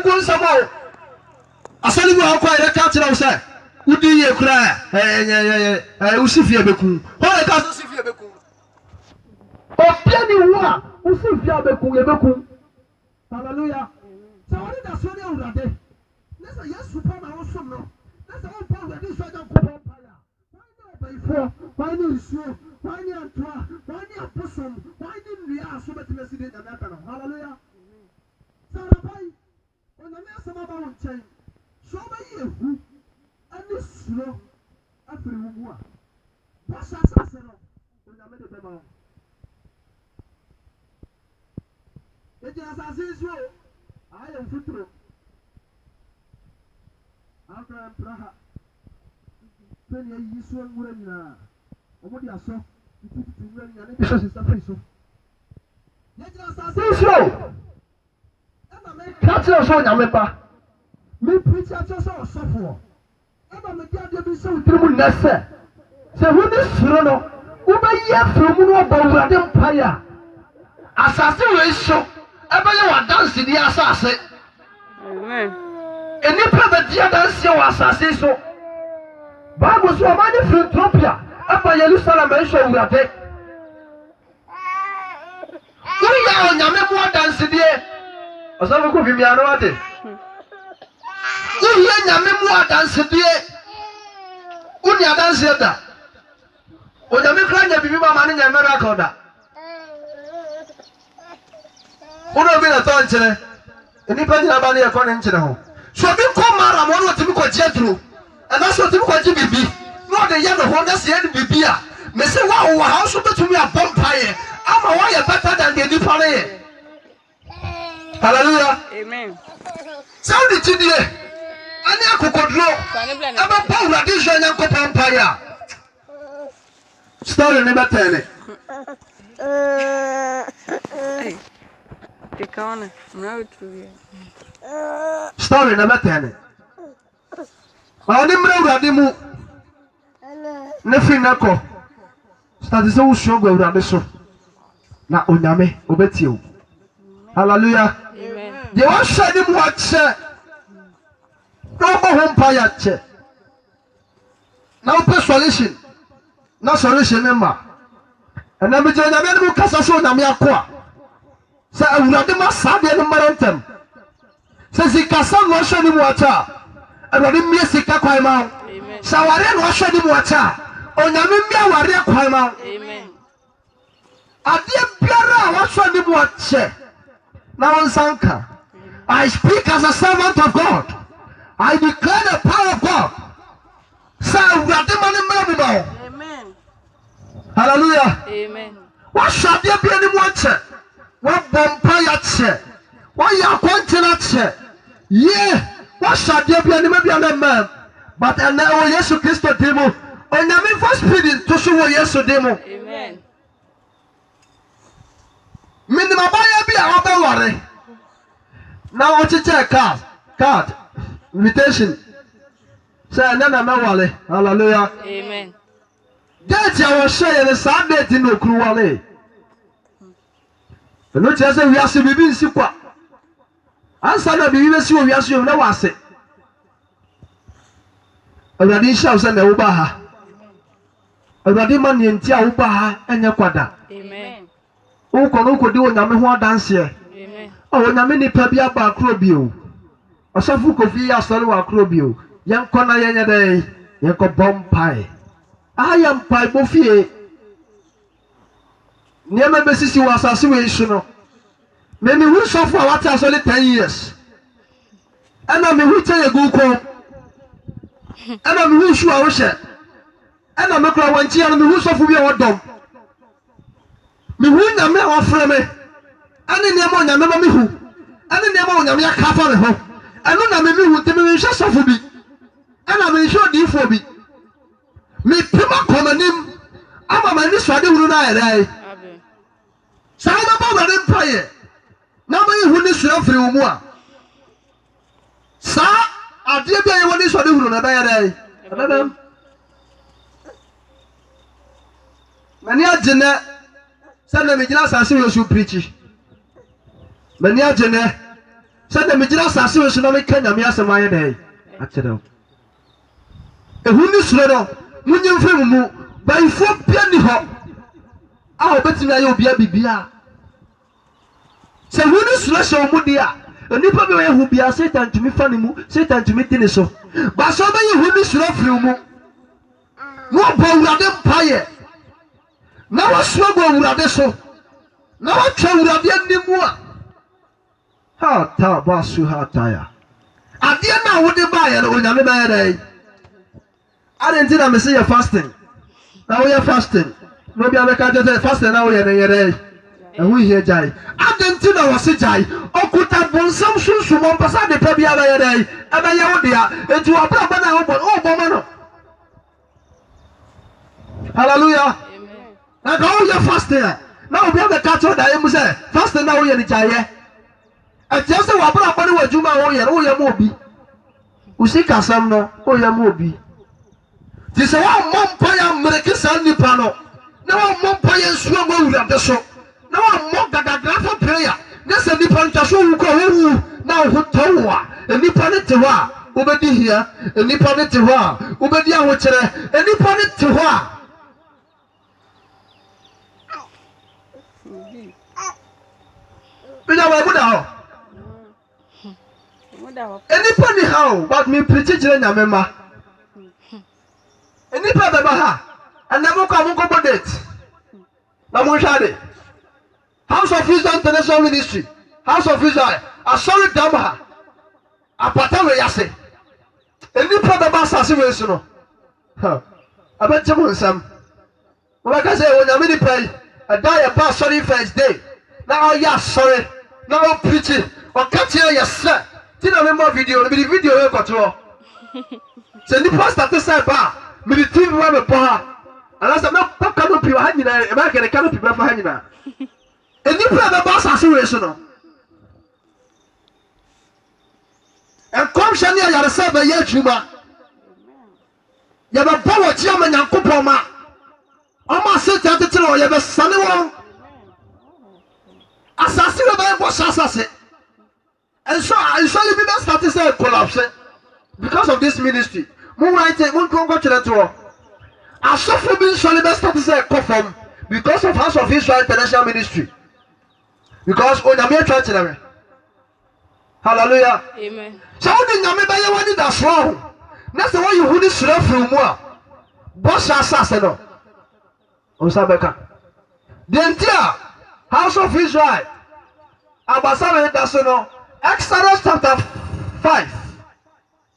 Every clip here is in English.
kun samo asali mu akwa ire ka tira usa udi ye kura usifie beku ho le ka usifie beku opiani wa usifie beku ye beku hallelujah so what is so dey urade nesa yesu pa na osom no nesa on pa we dis ojo ko empire why no isuo why no antoa why no aposom why no ria so betimesi dey na aka no hallelujah so rabai ona me asama ba won chen so ba yehu ani suro afiri mu a pasa sase no ona me de bema eji asase isuo aye mfuturo Abraham Praha Peni Yisuo ngure nyina omodi aso titi ngure nyina ne biso sisa friso Yejina asase show Ema me catch so nyame pa me preach at so sofo Ema me dia de bi so utirimu nese se huni suro no ubeyi afromu no obawurade mpaya asase we show ebe ye wa dance di asase amen eni prebe dia dance wa asase so Bible so amani from Ethiopia apa Jerusalem e show urade Uya onyame mo dance die osawo ko bibia no ate Uya nyame mo dance die Unya dance da Onyame kra nya bibi mama ne nya miracle da Uno bi na to nkyere eni pa nyina ba ne ye ko ne nkyere ho so bi ko mara mo no timi ko jedru and that's what you call Bibi. No, the young Honda said Bibia. Miss Wow, how should to me a vampire? I'm a wire better than the Nipale. Hallelujah. Amen. Sound it to the Anya Cocodro. I'm a power addition and vampire. Story never tell it. Take on. No, true. Story never tell it. Maoni mrewurade mu ne fi nako start se wo sho gwurade so na onyame obetie wo hallelujah amen ye wo hwade mu ache no bo ho mpa ya che na wo solution na solution ne ma na me je nyame ne mu kasa so onyame akoa se awurade ma saade ne marentem se zikasa no hwade mu acha Everybody music kwai ma. Amen. Saware no hwede mu acha. Onyame mia ware kwai ma. Amen. Ade biara a hwede mu ache. Na wonsanka. I speak as a servant of God. I declare the power of God. Sa wade mane mra bi. Amen. Hallelujah. Amen. What shall there be any mu ache? What bompa ya che? What ya kwantena che? Yeah. What shall there be any man? But and now yes to Christ demo. And I mean first spirit to show yes to demo. Amen. Minimum buy be a worry. Now what you check card invitation. Say nana mawale. Hallelujah. Amen. Get your share the Sunday in no cruwale. The no chance we are bibi nsikwa. Ansa na bibi besi wo wiase yo na wase Awurade sha so na wo ba ha Awurade ma ne ntia wo ba ha enya kwada amen wo kono kodi onyame ho adanse amen onyame ni pa bia ba akro bi o Osafu Kofi ya sori wa akro bi o yenko na yenya dai yenko bompai ayam pai bo fie niema besisi wa asase we isu no Memi who suffer what has only 10 years. And I'm who tell you go call. And I'm who show our share. And I'm a crowd one cheer and who suffer be our dog. Me who na me offer me. And in the morning, I me who. And in the morning, I'm a cover the home. And then I me who tell me just suffer me. And I'm sure the for me. Me pima come him. I'm a man this one who die. So I'm about an empire. Na me hu ni sura firi wo mu a sa ade bia ye woni so de huru na ba ya dai ababam mani agene sa na me gina asase we so preach mani agene Said the Mijina Sassi was not making a mere Samaya day. I said, a wounded slow, Munyan Film, by 4 penny hop. I'll bet you be a bibia. Say, wounded slow, Mudia, and you probably will be a Satan to me funny, Satan to me Tiniso. But so many wounded slow film. No bow empire. Now I struggle with this. Now I try with the anymore. How tabasu hataya. At the end, I would buy it when I'm a day. I didn't think I'm saying fasting. Now we are fasting. Maybe I can't just fasting now. We are a day. And we hear Jai. I didn't think I was a Jai. Oh, could have been some shoes from one person, the baby other day. And I am there. And to a brother, oh, woman. Hallelujah. Now go your fasting. Now we have the catch that I must say. Fasting now we are the Jai. And just a wabra body with Juma, oh, yeah, Mobi. Usika Sam no, oh, yeah, Mobi. This is a Mompire American Nipano. Now Mompire Swambo at the show. Now I'm more than a graph player. There's a Nippon Tashu who go now who towa, a Nipponetiwa, Ubedi here, a Nipponetiwa, Ubedia Witcher, a Nipponetiwa. We never go down. Anybody how, but me pretty in a member. Anybody ha, and never come on date. Namushade. House of Israel International Ministry, House of Israel, a sorry Damaha, a Patawe Yase. Anybody basa situation. I bet you some. Like I say, when I'm in pay, I die about sorry first day. Now, yes, sorry. Now, preaching or catching your son. Did I remember video? The video you got to. So the pastor to say, "Bah, me the TV run a bar." And I said, "No, not canopy. I had you there. American canopy for hanging there." And you play the boss situation. And come Shania, you are served by Yachuma. You have a power, German and Kupoma. Almost sit at the table. You have a sunny one. Assassin was assassin. And so I usually be not starting to collapse because of this ministry. More right, won't go to the tour. I suffer being usually be starting to conform because of House of Israel International Ministry. Because when I'm here church, hallelujah. Amen. So when you remember you want that's wrong. That's the way you hold this love from more. Boss assassin. Osabeka. The entire House of Israel. Ambassador Dasono. Exodus chapter 5,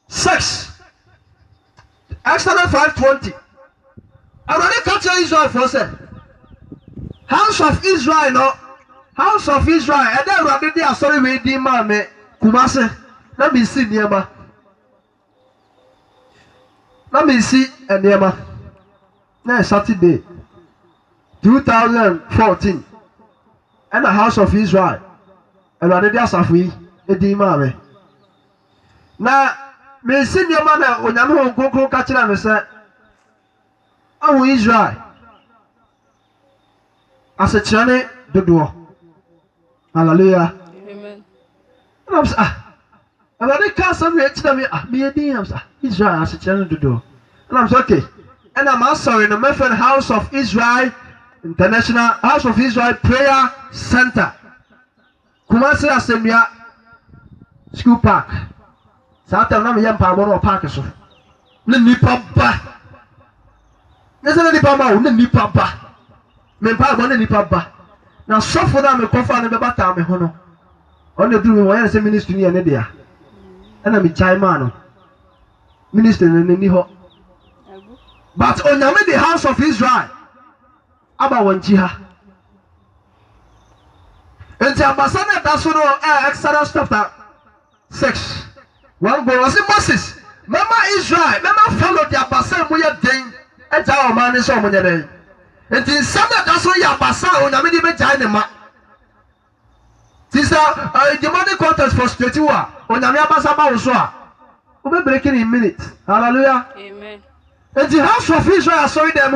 6. Exodus 5:20. I already capture Israel for say. House of Israel, no. House of Israel. And then we did sorry we did man Kumase. Let me see Niema. Let me see Niema. Next Saturday, 2014. And the House of Israel. And I did Safi. Edimame. Na me see Niema na onyame ho ka kira me say awu Israel asechane dodo. Hallelujah. Amen. I'm say I already cast some me tell me me edin am say Israel asechane dodo. And I'm say okay. And I'm sorry no my friend House of Israel International House of Israel Prayer Center. Kumasi Asemia School Park. Saturday na me yam pa mo park so. Ne nipa ba. Ne se ne nipa ba o ne nipa ba. Me pa mo ne nipa ba. Na sofo na me kofa ne be bata me ho no. On the do me why say ministry ni ene dia. Na me chai man no. Ministry ne ni ho. But onyame the House of Israel. Aba wanchi ha. And the ambassador that's no Exodus chapter 6. One go was Moses. Mama Israel, mama follow the ambassador we are doing. And our man is on the day. And in some that's why your ambassador on a minute China. Sister, demanding contest for straight on a ambassador also. We'll be breaking in minutes. Hallelujah. Amen. And the House of Israel saw them.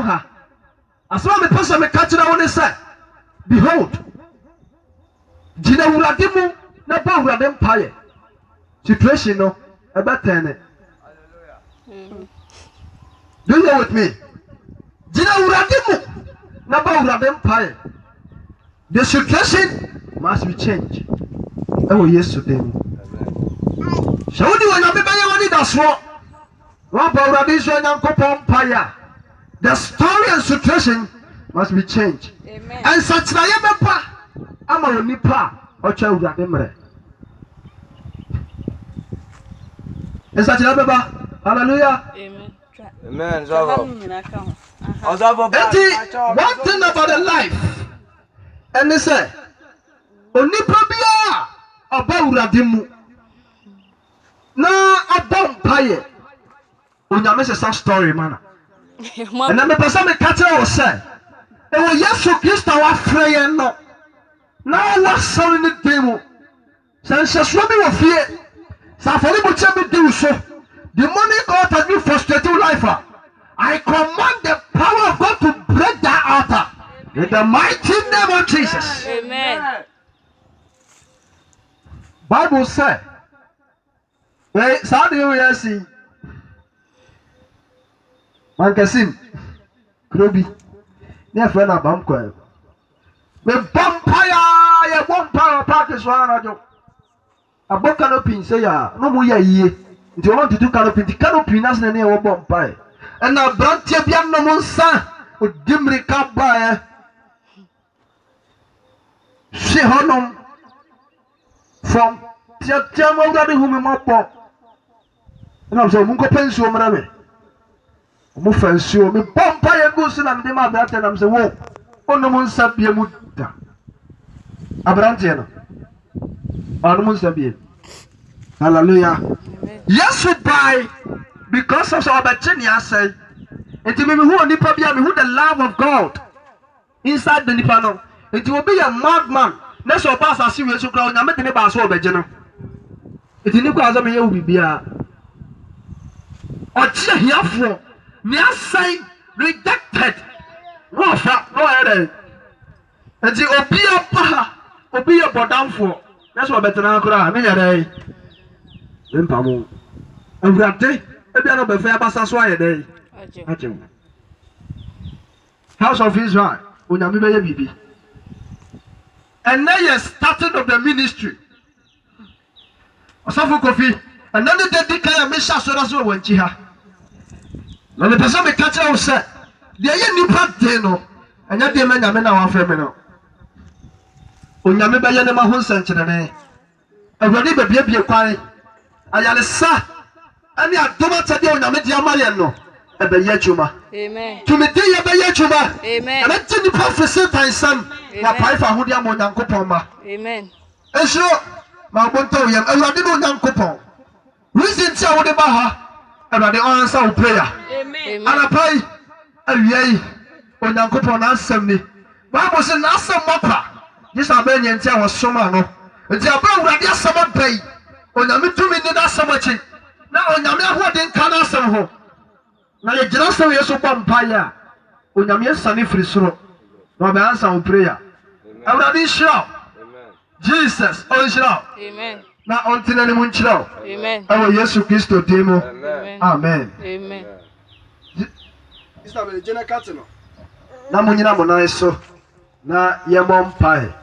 As long as the person may catch it, I want to say, behold. Jina uradimu na ba uradem paye situation no ebe turn it. Do you hear with me? Jina urade mu na ba urade mpae. The situation must be changed. Oh yes today. Shawudi wana bebe ya wani daswo. Wa ba urade so nyankopon mpae. The story and situation must be changed. Amen. And such na ye bepa ama onipa ocha urade mre. And such na beba. Hallelujah. Amen. Amen. One thing about the life, and they say, "Oni probia about mu na abom paye." Onyame se some story man. And na me person me catch o say, "E wo Yesu Kristo wa freye no." Na wa sorry ni demo. Say so me wo fie. Sa for me che me do so. The money God has been frustrating life. I command the power of God to break that altar. In the mighty name of Jesus. Amen. Bible said, "Hey, Saudi we see. Mankasim, Krobi, near friend of Bamko. Me Bumpire, ya Bumpire practice one radio. A book canopy say ya, no more ye. If you want to do canopy, the canopy nas na near Bumpire. And now Brantia Biano Monsa with Dimri Kabaya. She honum from Tiamo Daddy whom my pop. And I'm so Munko Pensio Mrame. Mufensio, me Bumpire goose and I'm the mother, and I'm the walk. On the Monsa Biamuta Abrantiano. On the Monsa Bia. Hallelujah. Yes, we buy. Because of our Virginia say, it will be who the love of God inside the Nipano. It will be a madman. Next of us are serious to grow. I'm making a bass over general. It is Nicolas of you will be a cheer here for near say rejected. No, no, and the Obia Bodam for that's what better now. I mean, a day. Then Pamo. And we have day. Ebiano be fair basa so ayede. Ajem. House of Israel, onyame be ye bibi. And now you starting of the ministry. Osafo Kofi, and then the dikaya me sha so na so wanchi ha. Na me pesa me ka kire wo se, de ye nipa de no, anya de me nyame na wa fa me no. Onyame be ye ne ma ho nsankyerene. Awurade be bie kwan. Ayale sa ani adoma tade onyame dia maye no ebe ye adwuma. Amen. To me dey ye be ye adwuma. Amen. Na tini prophecy tan sam na pai fa hodi am onyankopon ma. Amen. Esho ma bonto yem awurade no onyankopon. Reason ti awode ba ha awurade answer wo prayer. Amen. Ana pai awiei onyankopon na asem ni. Bible say na asem mapa. This abanye nti a wo soma no. Nti aba awurade asem abai. Onyame tumi ni na asem achi. Na onyame ahoden kana asem ho na ye gira so yeso pampaya onyame sane firi soro na be answer on prayer. Awurade shout Jesus on shout. Amen. Na ontina ni mun chiro. Amen. Awo Yesu Kristo demo. Amen. Amen. Isa be jena katino na munyina mo na so na ye mo mpae.